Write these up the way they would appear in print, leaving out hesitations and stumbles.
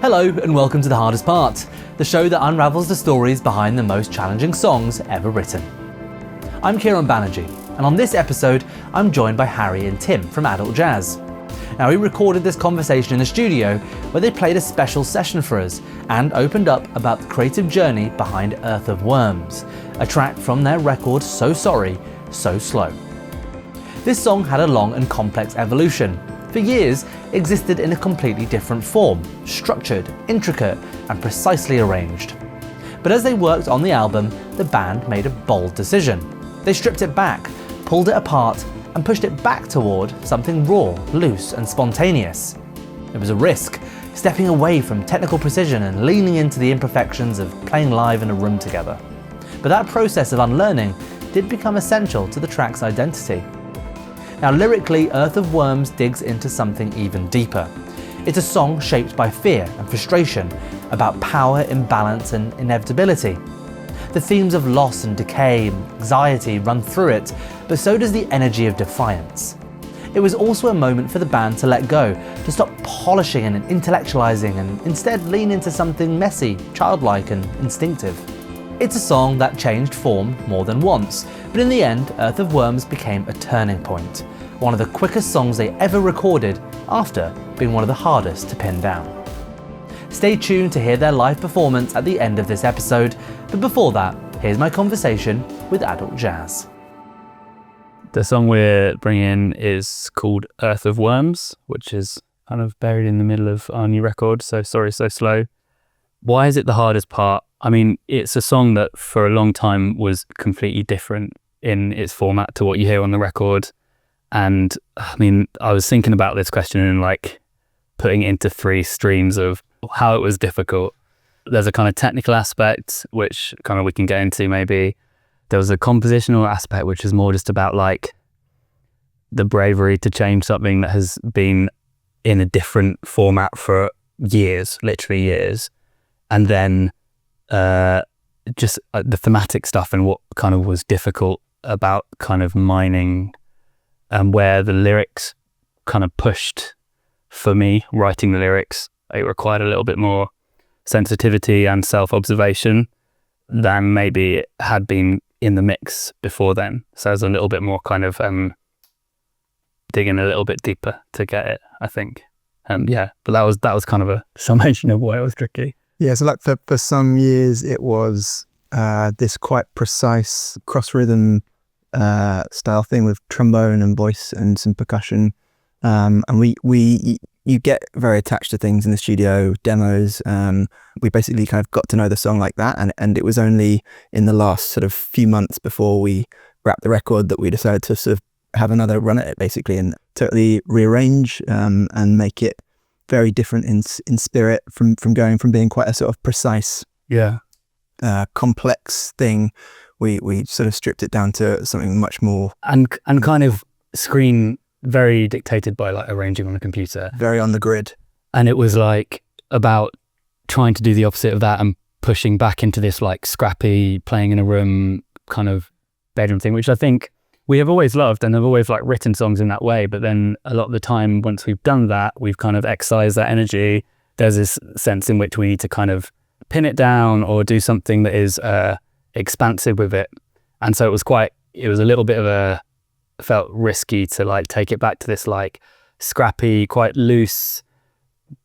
Hello and welcome to The Hardest Part, the show that unravels the stories behind the most challenging songs ever written. I'm Kieron Banerji, and on this episode I'm joined by Harry and Tim from Adult Jazz. Now, we recorded this conversation in the studio where they played a special session for us and opened up about the creative journey behind Earth of Worms, a track from their record So Sorry, So Slow. This song had a long and complex evolution. For years, existed in a completely different form, structured, intricate, and precisely arranged. But as they worked on the album, the band made a bold decision. They stripped it back, pulled it apart, and pushed it back toward something raw, loose, and spontaneous. It was a risk, stepping away from technical precision and leaning into the imperfections of playing live in a room together. But that process of unlearning did become essential to the track's identity. Now, lyrically, Earth of Worms digs into something even deeper. It's a song shaped by fear and frustration, about power, imbalance, and inevitability. The themes of loss and decay and anxiety run through it, but so does the energy of defiance. It was also a moment for the band to let go, to stop polishing and intellectualizing and instead lean into something messy, childlike, and instinctive. It's a song that changed form more than once, but in the end, Earth of Worms became a turning point, one of the quickest songs they ever recorded after being one of the hardest to pin down. Stay tuned to hear their live performance at the end of this episode, but before that, here's my conversation with Adult Jazz. The song we're bringing is called Earth of Worms, which is kind of buried in the middle of our new record, So Sorry, So Slow. Why is it the hardest part? I mean, it's a song that for a long time was completely different in its format to what you hear on the record. And I mean, I was thinking about this question and like putting it into three streams of how it was difficult. There's a kind of technical aspect, which kind of we can get into maybe. There was a compositional aspect, which is more just about like the bravery to change something that has been in a different format for years, literally years. And then just the thematic stuff and what kind of was difficult about kind of mining and where the lyrics kind of pushed for me, writing the lyrics. It required a little bit more sensitivity and self-observation than maybe it had been in the mix before then. So there's a little bit more kind of digging a little bit deeper to get it, I think. Yeah, but that was kind of a summation of why it was tricky. Yeah, so like for some years it was this quite precise cross rhythm style thing with trombone and voice and some percussion, and you get very attached to things in the studio demos. We basically kind of got to know the song like that, and it was only in the last sort of few months before we wrapped the record that we decided to sort of have another run at it basically and totally rearrange and make it very different in spirit from going from being quite a sort of precise, complex thing. We sort of stripped it down to something much more and kind of screen very dictated by like arranging on a computer, very on the grid. And it was like about trying to do the opposite of that and pushing back into this like scrappy playing in a room kind of bedroom thing, which I think we have always loved and have always like written songs in that way. But then a lot of the time, once we've done that, we've kind of excised that energy. There's this sense in which we need to kind of pin it down or do something that is expansive with it. And so it was a little bit of felt risky to like take it back to this like scrappy, quite loose,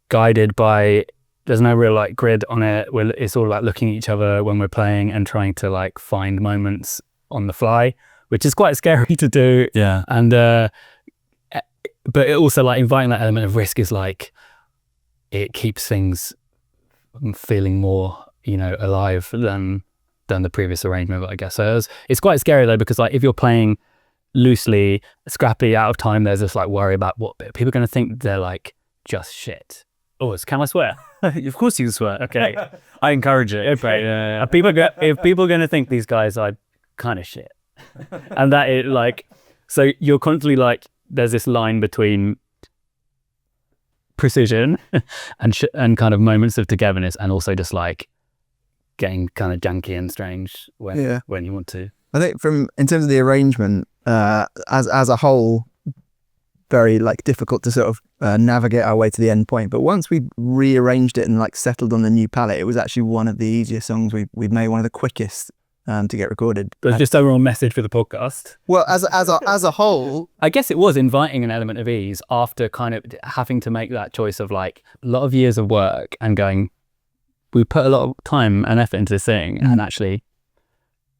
guided by, there's no real like grid on it. It's all about looking at each other when we're playing and trying to like find moments on the fly, which is quite scary to do. Yeah. And but it also like inviting that element of risk is like, it keeps things feeling more, alive than the previous arrangement, I guess. So it's quite scary though, because like if you're playing loosely, scrappy, out of time, there's this like worry about what people are going to think. They're like just shit. Oh, can I swear? Of course you can swear. Okay. I encourage it. Okay. If people are going to think these guys are kind of shit, and that is like, so you're constantly like, there's this line between precision and kind of moments of togetherness, and also just like getting kind of janky and strange when you want to. I think in terms of the arrangement, as a whole, very like difficult to sort of navigate our way to the end point. But once we rearranged it and like settled on the new palette, it was actually one of the easier songs we've made, one of the quickest to get recorded. There's just overall message for the podcast. Well, as a whole, I guess it was inviting an element of ease after kind of having to make that choice of like a lot of years of work and going, we put a lot of time and effort into this thing, and actually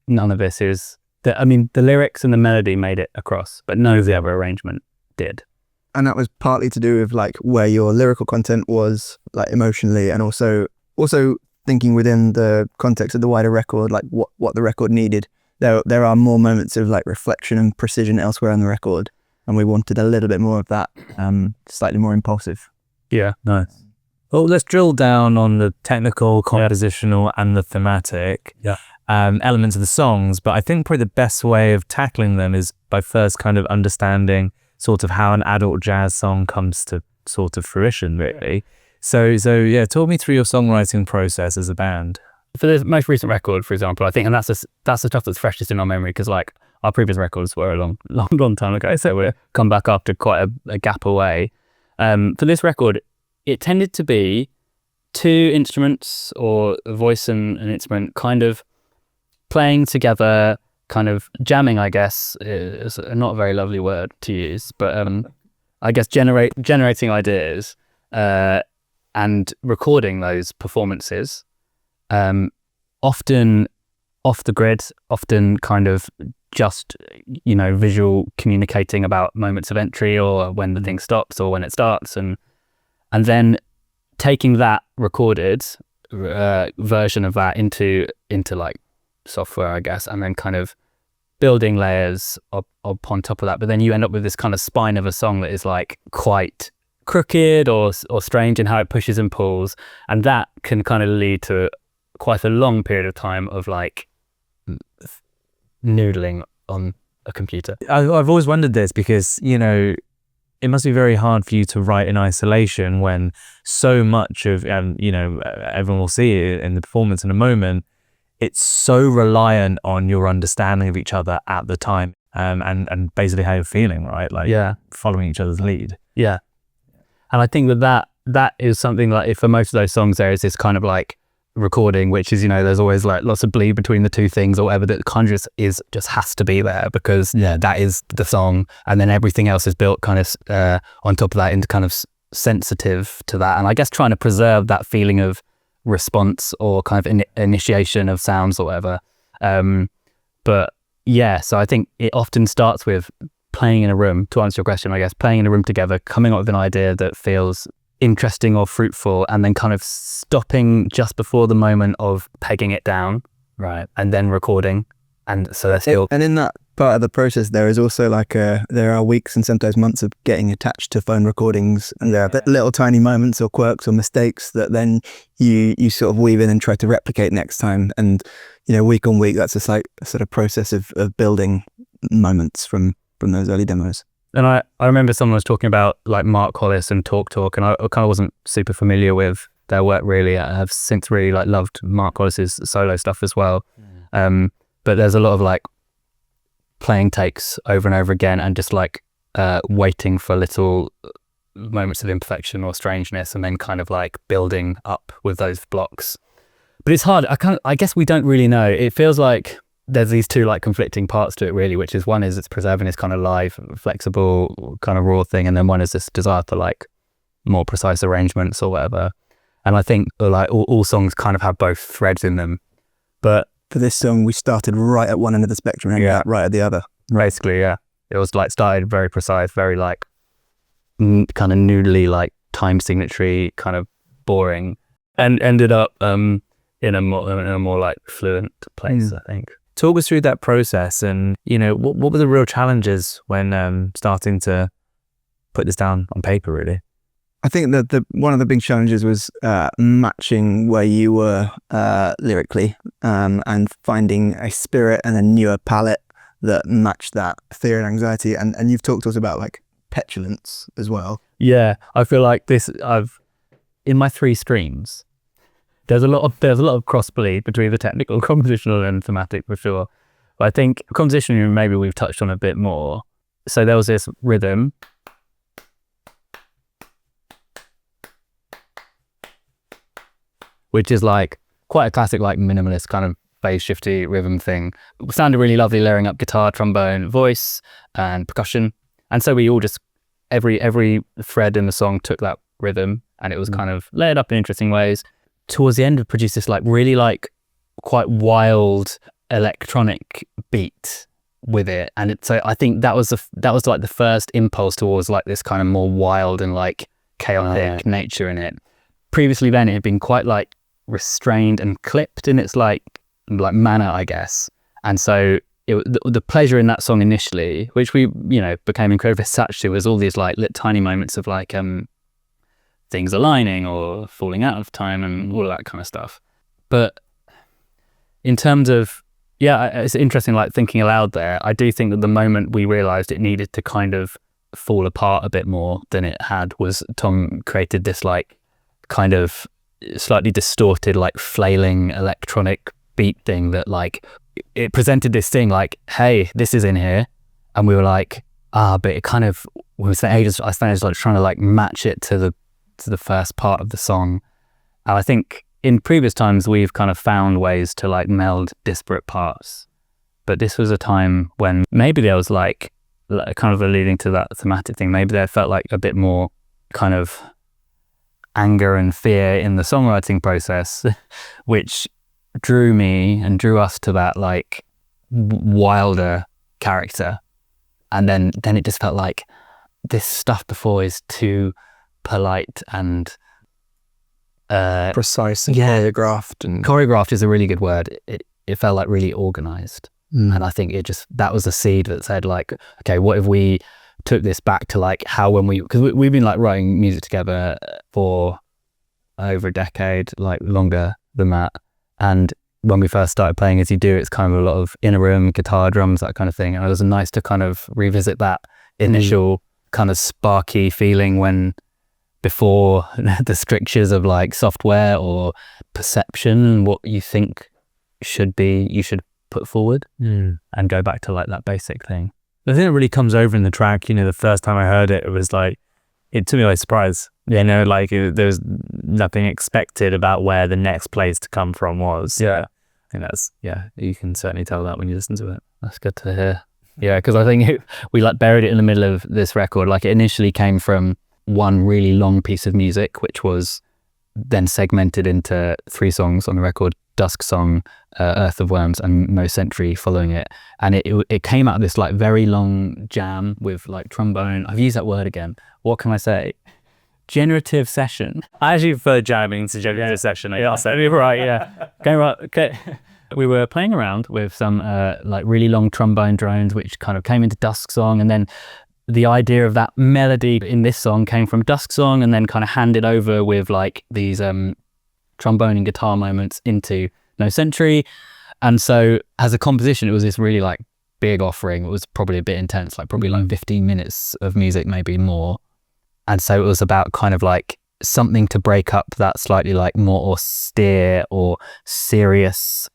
none of this is I mean, the lyrics and the melody made it across, but none of the other arrangement did. And that was partly to do with like where your lyrical content was, like emotionally, and also thinking within the context of the wider record, like what the record needed. There are more moments of like reflection and precision elsewhere on the record, and we wanted a little bit more of that, slightly more impulsive. Yeah, Nice. Well, let's drill down on the technical, compositional, and the thematic elements of the songs. But I think probably the best way of tackling them is by first kind of understanding sort of how an adult jazz song comes to sort of fruition, really. So yeah, talk me through your songwriting process as a band. For the most recent record, for example, I think, and that's the stuff that's freshest in our memory, because like our previous records were a long time ago, so we've come back after quite a gap away. For this record, it tended to be two instruments, or a voice and an instrument, kind of playing together, kind of jamming, I guess, is not a very lovely word to use, but I guess generating ideas and recording those performances, often off the grid, often kind of just, visual communicating about moments of entry, or when the thing stops or when it starts, and then taking that recorded version of that into like software, I guess, and then kind of building layers upon top of that. But then you end up with this kind of spine of a song that is like quite crooked or strange in how it pushes and pulls, and that can kind of lead to quite a long period of time of like noodling on a computer. I've always wondered this because, it must be very hard for you to write in isolation when so much of, everyone will see it in the performance in a moment. It's so reliant on your understanding of each other at the time, and basically how you're feeling, right? Like following each other's lead. Yeah. And I think that is something like, for most of those songs, there is this kind of like recording, which is, there's always like lots of bleed between the two things or whatever, that kind of just has to be there because that is the song, and then everything else is built kind of on top of that, into kind of sensitive to that. And I guess trying to preserve that feeling of response or kind of initiation of sounds or whatever. But yeah, so I think it often starts with playing in a room, to answer your question, I guess, playing in a room together, coming up with an idea that feels interesting or fruitful, and then kind of stopping just before the moment of pegging it down, right, and then recording. And so that's still, and in that part of the process, there is also like there are weeks and sometimes months of getting attached to phone recordings, and there are little tiny moments or quirks or mistakes that then you sort of weave in and try to replicate next time. And week on week, that's just like a sort of process of building moments from those early demos. And I remember someone was talking about like Mark Hollis and Talk, and I kind of wasn't super familiar with their work really. I have since really like loved Mark Hollis's solo stuff as well. But there's a lot of like playing takes over and over again, and just like waiting for little moments of imperfection or strangeness, and then kind of like building up with those blocks. But it's hard. I guess we don't really know. It feels like there's these two like conflicting parts to it really, which is, one is it's preserving this kind of live, flexible, kind of raw thing, and then one is this desire for like more precise arrangements or whatever. And I think like all songs kind of have both threads in them. But for this song, we started right at one end of the spectrum and ended up right at the other. Basically, yeah. It was like started very precise, very like kind of noodly, like time signatory, kind of boring, and ended up in a more like fluent place, I think. Talk us through that process, and what were the real challenges when starting to put this down on paper, really? I think that one of the big challenges was matching where you were lyrically, and finding a spirit and a newer palette that matched that fear and anxiety. And you've talked to us about like petulance as well. Yeah, I feel like in my three streams, there's a lot of cross bleed between the technical, compositional, and thematic for sure. But I think composition maybe we've touched on a bit more. So there was this rhythm, which is like quite a classic like minimalist kind of phase shifty rhythm thing. It sounded really lovely, layering up guitar, trombone, voice and percussion. And so we all just, every thread in the song took that rhythm and it was kind of layered up in interesting ways. Towards the end, it produced this like really like quite wild electronic beat with it. And so I think that was like the first impulse towards like this kind of more wild and like chaotic nature in it. Previously then it had been quite like restrained and clipped in its like manner, I guess. And so the pleasure in that song initially, which we, you know, became incredibly attached to, was all these like tiny moments of like things aligning or falling out of time and all of that kind of stuff. But in terms of, it's interesting like thinking aloud there. I do think that the moment we realized it needed to kind of fall apart a bit more than it had was Tom created this like kind of slightly distorted like flailing electronic beat thing that like it presented this thing like, hey, this is in here, and we were like, but it kind of was the ages. I was like trying to like match it to the first part of the song. And I think in previous times we've kind of found ways to like meld disparate parts, but this was a time when maybe there was like kind of alluding to that thematic thing. Maybe there felt like a bit more kind of anger and fear in the songwriting process, which drew me and drew us to that like wilder character. And then it just felt like this stuff before is too polite and precise and choreographed. And choreographed is a really good word. It felt like really organized. And I think that was a seed that said like, okay, what if we took this back to like how because we've been like writing music together for over a decade, like longer than that. And when we first started playing As You Do, it's kind of a lot of inner room, guitar, drums, that kind of thing. And it was nice to kind of revisit that initial kind of sparky feeling when before the strictures of like software or perception, what you think you should put forward and go back to like that basic thing. The thing that really comes over in the track, you know, the first time I heard it, it was like, it took me by surprise. You know, like there was nothing expected about where the next place to come from was. Yeah. I think that's, you can certainly tell that when you listen to it. That's good to hear. Yeah, because I think we like buried it in the middle of this record. Like it initially came from one really long piece of music, which was then segmented into 3 songs on the record: Dusk Song, Earth of Worms, and No Century following it. And it came out of this like very long jam with like trombone. I've used that word again. What can I say? Generative session. I actually prefer jamming to generative session. Right, yeah. Okay. We were playing around with some like really long trombone drones, which kind of came into Dusk Song, and then the idea of that melody in this song came from Dusk Song, and then kind of handed over with like these trombone and guitar moments into No Century. And so as a composition, it was this really like big offering. It was probably a bit intense, like probably like 15 minutes of music, maybe more. And so it was about kind of like something to break up that slightly like more austere or serious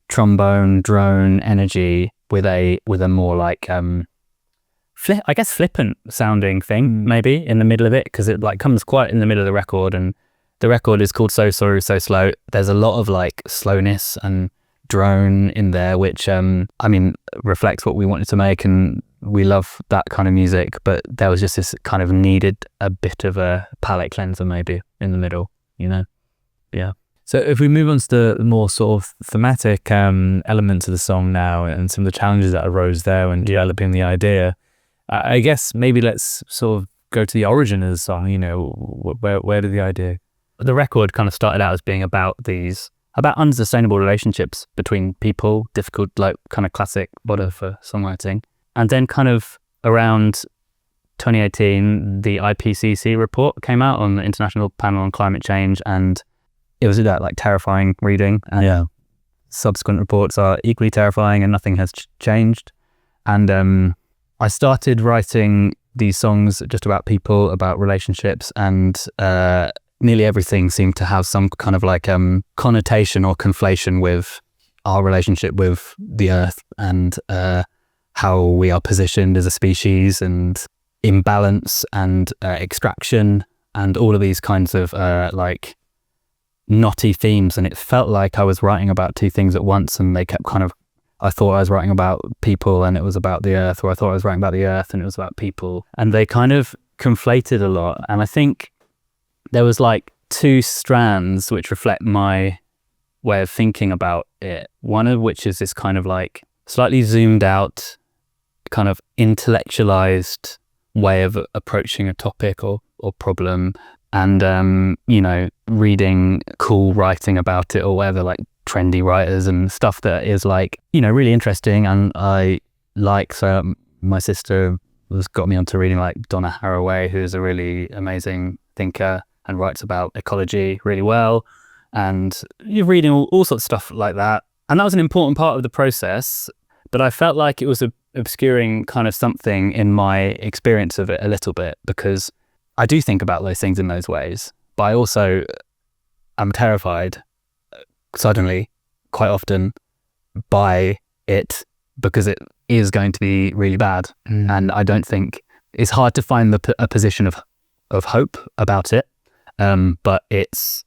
trombone drone energy with a more like I guess flippant sounding thing maybe in the middle of it, because it like comes quite in the middle of the record, and the record is called So Sorry So Slow. There's a lot of like slowness and drone in there, which I mean reflects what we wanted to make, and we love that kind of music, but there was just this kind of needed a bit of a palate cleanser maybe in the middle, you know? Yeah. So if we move on to the more sort of thematic elements of the song now, and some of the challenges that arose there when developing the idea, I guess maybe let's sort of go to the origin of the song. You know, where did the idea? The record kind of started out as being about unsustainable relationships between people, difficult, like kind of classic fodder for songwriting. And then kind of around 2018, the IPCC report came out on the International Panel on Climate Change, and it was that like terrifying reading. And subsequent reports are equally terrifying, and nothing has changed. And I started writing these songs just about people, about relationships, and nearly everything seemed to have some kind of like connotation or conflation with our relationship with the earth and how we are positioned as a species, and imbalance and extraction, and all of these kinds of like knotty themes, and it felt like I was writing about two things at once, and they kept kind of, I thought I was writing about people and it was about the earth, or I thought I was writing about the earth and it was about people, and they kind of conflated a lot. And I think there was like two strands which reflect my way of thinking about it, one of which is this kind of like slightly zoomed out, kind of intellectualized way of approaching a topic or problem, and reading cool writing about it or whatever, like trendy writers and stuff that is like, really interesting and I like. So my sister got me onto reading like Donna Haraway, who's a really amazing thinker and writes about ecology really well, and you're reading all sorts of stuff like that, and that was an important part of the process. But I felt like it was obscuring kind of something in my experience of it a little bit, because I do think about those things in those ways, but I also am terrified suddenly, quite often, by it, because it is going to be really bad. And I don't think it's hard to find a position of hope about it, but it's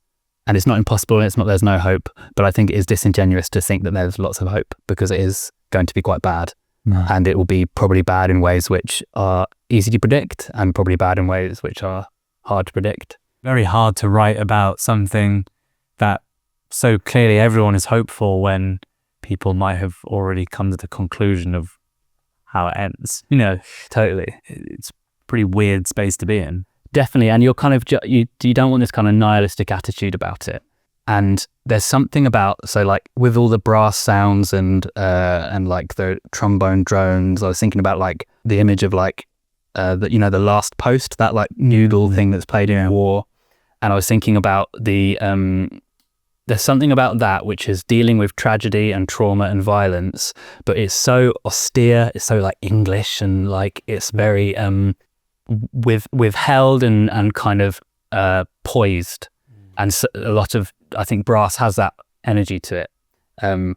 not impossible. It's not there's no hope, but I think it is disingenuous to think that there's lots of hope, because it is going to be quite bad. And it will be probably bad in ways which are easy to predict, and probably bad in ways which are hard to predict. Very hard to write about something that so clearly everyone is hopeful when people might have already come to the conclusion of how it ends. Totally. It's a pretty weird space to be in. Definitely. And you're kind of, you don't want this kind of nihilistic attitude about it. And there's something about, so like with all the brass sounds and like the trombone drones, I was thinking about like the image of like, the last post, that like noodle thing that's played in war. And I was thinking about there's something about that which is dealing with tragedy and trauma and violence, but it's so austere, it's so like English, and like it's very withheld and kind of poised. And so a lot of, I think brass has that energy to it. And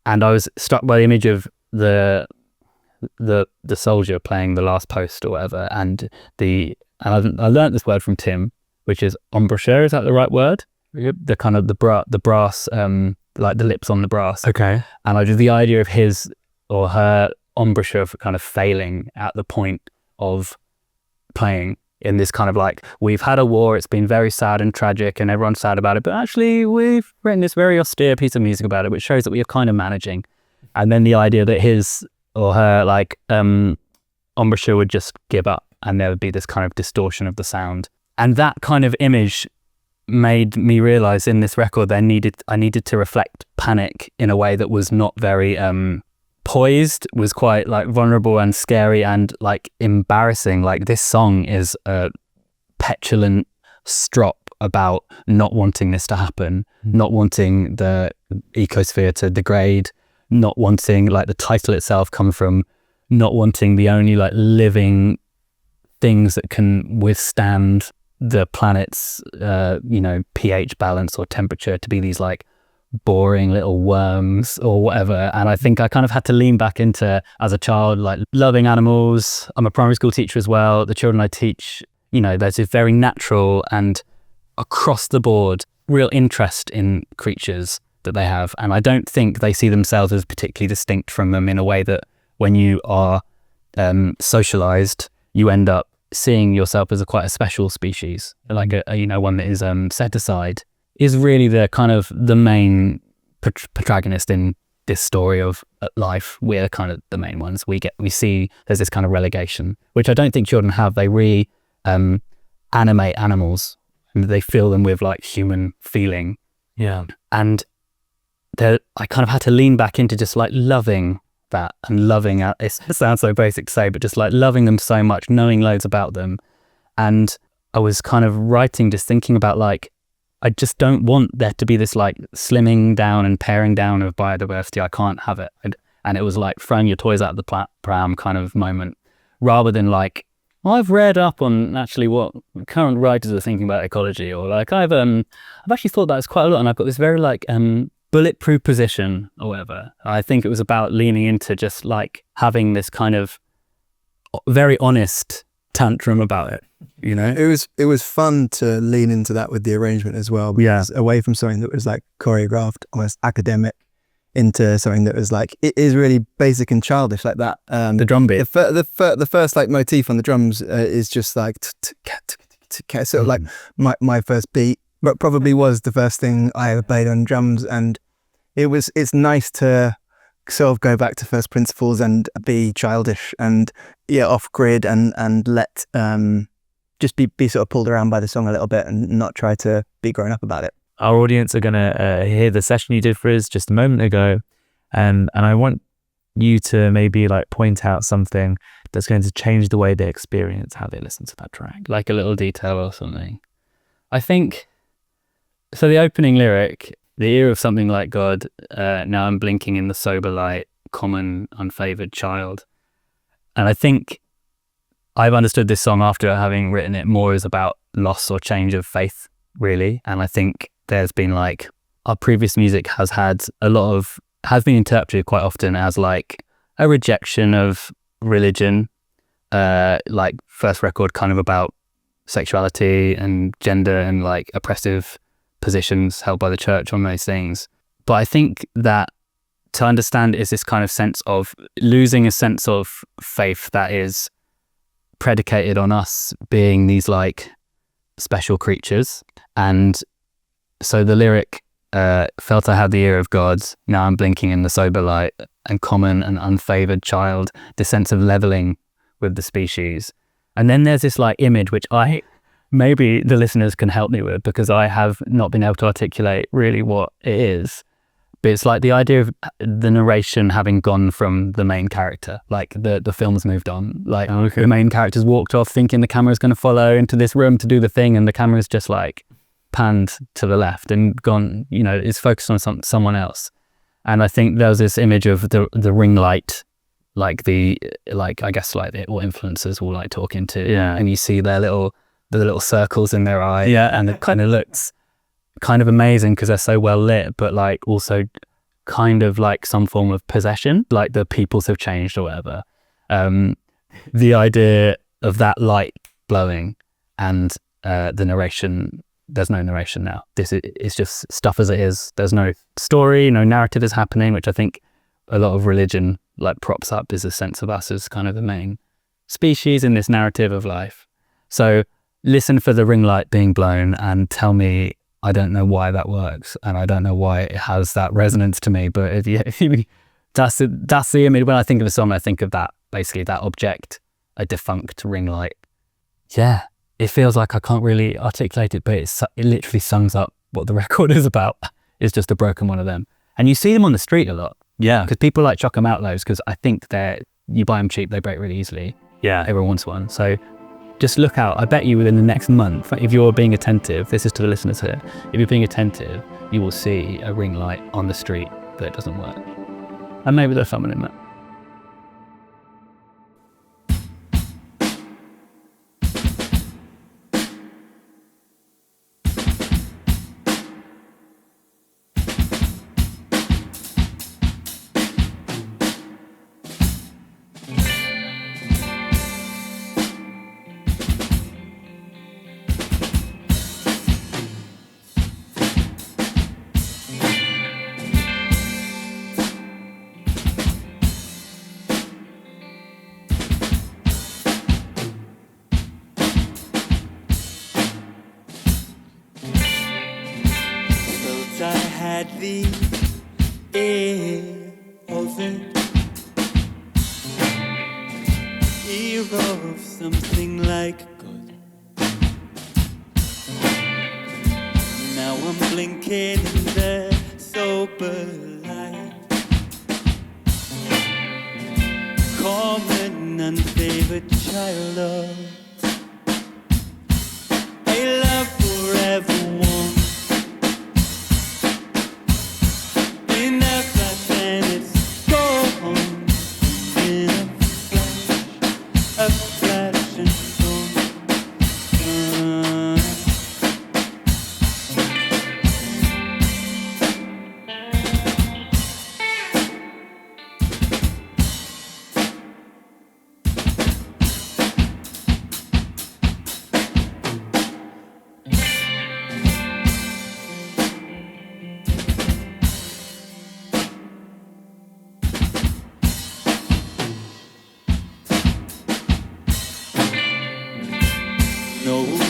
I was struck by the image of the soldier playing the last post or whatever, and I learned this word from Tim, which is embouchure. Is that the right word? Yep. The kind of the brass, like the lips on the brass. Okay. And I did the idea of his or her embouchure kind of failing at the point of playing, in this kind of like, we've had a war, it's been very sad and tragic and everyone's sad about it, but actually we've written this very austere piece of music about it, which shows that we are kind of managing. And then the idea that his or her like embouchure would just give up, and there would be this kind of distortion of the sound. And that kind of image made me realize in this record I needed to reflect panic in a way that was not very poised, was quite like vulnerable and scary and like embarrassing. Like this song is a petulant strop about not wanting this to happen, not wanting the ecosphere to degrade, not wanting, like the title itself come from not wanting the only like living things that can withstand the planet's pH balance or temperature to be these like boring little worms or whatever. And I think I kind of had to lean back into, as a child, like loving animals. I'm a primary school teacher as well. The children I teach, there's a very natural and across the board real interest in creatures that they have, and I don't think they see themselves as particularly distinct from them, in a way that when you are socialized, you end up seeing yourself as quite a special species, like a one that is set aside, is really the kind of the main protagonist in this story of life. We're kind of the main ones. We see there's this kind of relegation, which I don't think children have. They really animate animals, and they fill them with like human feeling. Yeah. And I kind of had to lean back into just like loving that, and loving it sounds so basic to say, but just like loving them so much, knowing loads about them. And I was kind of writing, just thinking about like, I just don't want there to be this like slimming down and paring down of biodiversity. I can't have it. And it was like throwing your toys out of the pram kind of moment, rather than like, well, I've read up on actually what current writers are thinking about ecology, or like I've actually thought about this quite a lot, and I've got this very like bulletproof position or whatever. I think it was about leaning into just like having this kind of very honest tantrum about it, you know? It was fun to lean into that with the arrangement as well. Because away from something that was like choreographed, almost academic, into something that was like, it is really basic and childish like that. The drum beat. The first like motif on the drums is just like sort of like my first beat, but probably was the first thing I ever played on drums. And it's nice to sort of go back to first principles and be childish and off grid and let just be sort of pulled around by the song a little bit and not try to be grown up about it. Our audience are going to hear the session you did for us just a moment ago, and I want you to maybe like point out something that's going to change the way they experience how they listen to that track. Like a little detail or something. I think, so the opening lyric, the ear of something like God, now I'm blinking in the sober light, common, unfavored child. And I think I've understood this song after having written it more as about loss or change of faith, really. And I think there's been like, our previous music has been interpreted quite often as like a rejection of religion, like first record kind of about sexuality and gender and like oppressive positions held by the church on those things. But I think that to understand is this kind of sense of losing a sense of faith that is predicated on us being these like special creatures. And so the lyric, felt I had the ear of God, now I'm blinking in the sober light, and common and unfavored child, the sense of leveling with the species. And then there's this like image which maybe the listeners can help me with, because I have not been able to articulate really what it is. But it's like the idea of the narration having gone from the main character, like the film's moved on. Like the main character's walked off thinking the camera's going to follow into this room to do the thing, and the camera's just like panned to the left and gone, is focused on someone else. And I think there's this image of the ring light, like I guess like the all influencers will like talk into, and you see the little circles in their eye, and it kind of looks kind of amazing because they're so well lit, but like also kind of like some form of possession, like the peoples have changed or whatever. The idea of that light blowing and the narration, there's no narration now. It's just stuff as it is. There's no story, no narrative is happening, which I think a lot of religion like props up, is a sense of us as kind of the main species in this narrative of life. So listen for the ring light being blown and tell me, I don't know why that works, and I don't know why it has that resonance to me, but that's the image. When I think of a song, I think of that, basically that object, a defunct ring light. Yeah, it feels like I can't really articulate it, but it literally sums up what the record is about. It's just a broken one of them. And you see them on the street a lot. Yeah. Because people like chuck them out loads, because I think you buy them cheap, they break really easily. Yeah. Everyone wants one. So just look out. I bet you within the next month, if you're being attentive, this is to the listeners here, if you're being attentive, you will see a ring light on the street that doesn't work. And maybe there's someone in that. At the ear of it, ear of something like God. Now I'm blinking in the sober light, common unfavored child of a love forever one.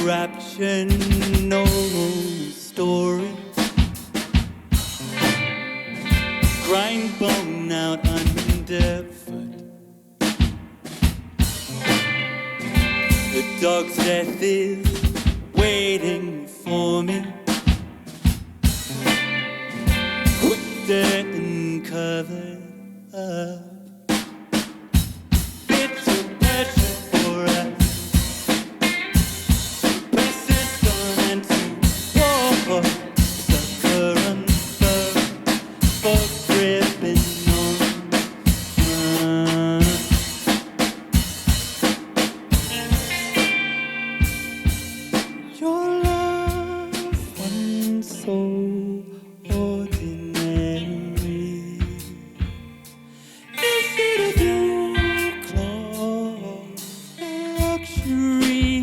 rapture, no story. Grind bone out underfoot. The dog's death is waiting for me. Quick dirt and covered up. Bitter pressure for us. Persistent and to war. Sucker unfurled for gripping on. Your love once so ordinary. Is it a new claw, luxury?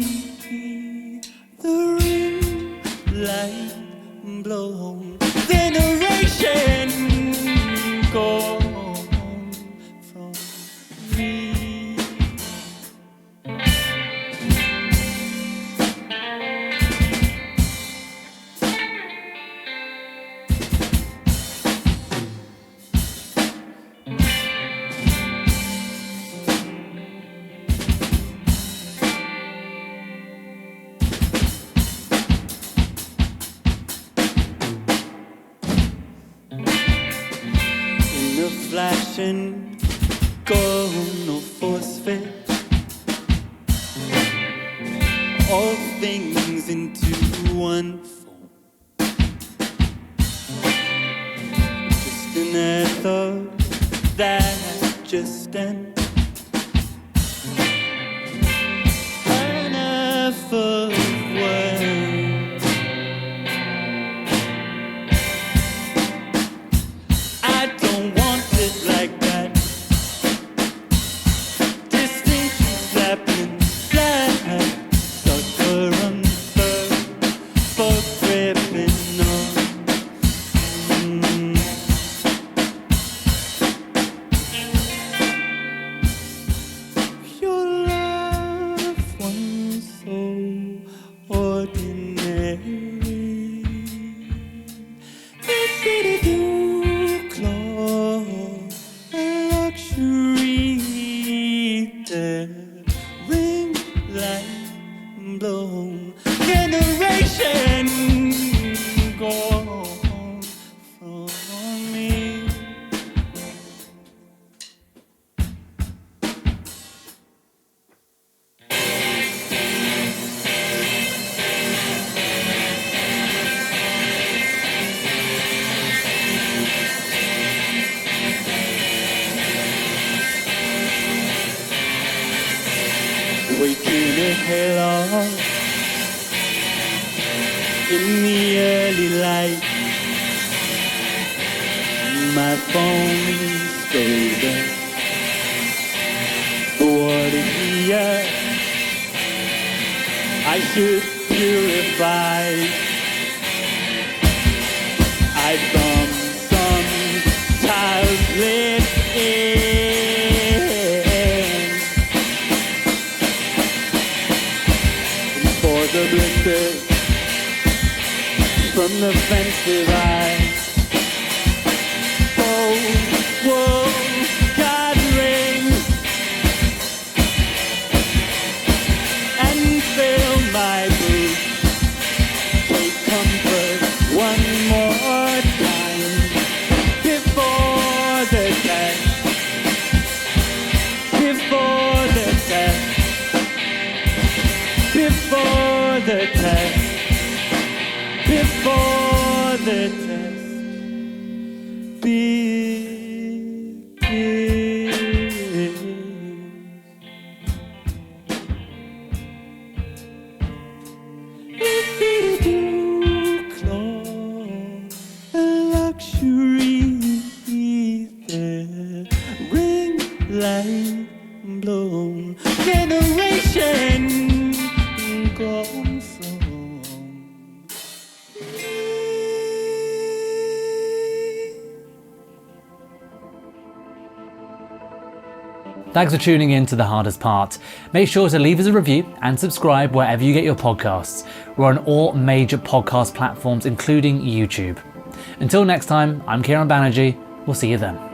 The ring light blown, generation gone from me. In the flashing gold, no force fit. All things into one form. Just an ethos that just ends. Enough of words. I don't want it like that. Distinction slapping flat. Sucker unfurled for gripping on. Your love once so ordinary. Is it a new claw, a luxury? The ring light blown, generation gone from me. Waking a halo in the early light. My phone goes up. The water here I should purify. I bump some childlike for the blisters from the fences whoa, God rings and fill my boots. Take comfort one more time before the test. Before the test. Before the test. Before the test light blown generation gone from me. Thanks for tuning in to The Hardest Part. Make sure to leave us a review and subscribe wherever you get your podcasts. We're on all major podcast platforms, including YouTube. Until next time, I'm Kieron Banerji. We'll see you then.